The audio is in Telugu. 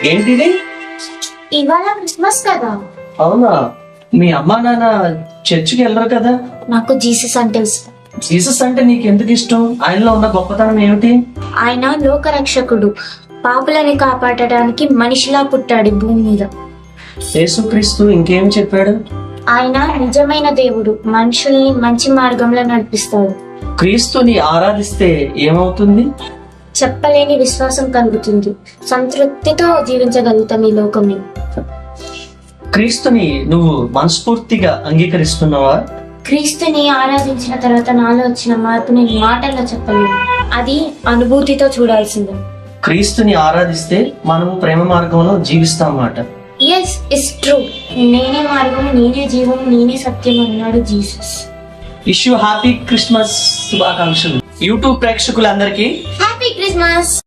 ఏంటిది? ఇవాళ క్రిస్మస్ కదా. అవునా? మీ అమ్మా నాన్న చర్చికి వెళ్ళరు కదా? నాకు జీసస్ అంటే ఇష్టం. జీసస్ అంటే నీకు ఎందుకు ఇష్టం? ఆయనలో ఉన్న గొప్పతనం ఏమిటి? ఆయన లోకరక్షకుడు, పాపులని కాపాడటానికి మనిషిలా పుట్టాడు భూమి మీద. యేసుక్రీస్తు ఇంకేం చెప్పాడు? ఆయన నిజమైన దేవుడు, మనుషుల్ని మంచి మార్గంలో నడిపిస్తాడు. క్రీస్తుని ఆరాధిస్తే ఏమవుతుంది? చెప్పలేని విశ్వాసం కలుగుతుంది. సంతృప్తితో జీవించగలుగుతాం ఈ లోకంలో. క్రీస్తుని నువ్వు మనస్ఫూర్తిగా అంగీకరిస్తున్నావా? క్రీస్తుని ఆరాధించిన తర్వాత నాలో వచ్చిన మార్పు నేను మాటల్లో చెప్పలేను. అది అనుభూతితో చూడాల్సిందే. క్రీస్తుని ఆరాధిస్తే మనము ప్రేమ మార్గంలో జీవిస్తామన్నమాట. Yes, it's true. నేనే మార్గం, నేనే జీవం, నేనే సత్యం అన్నాడు Jesus. Wish you happy Christmas శుభాకాంక్షలు. యూట్యూబ్ ప్రేక్షకులందరికీ హ్యాపీ క్రిస్మస్.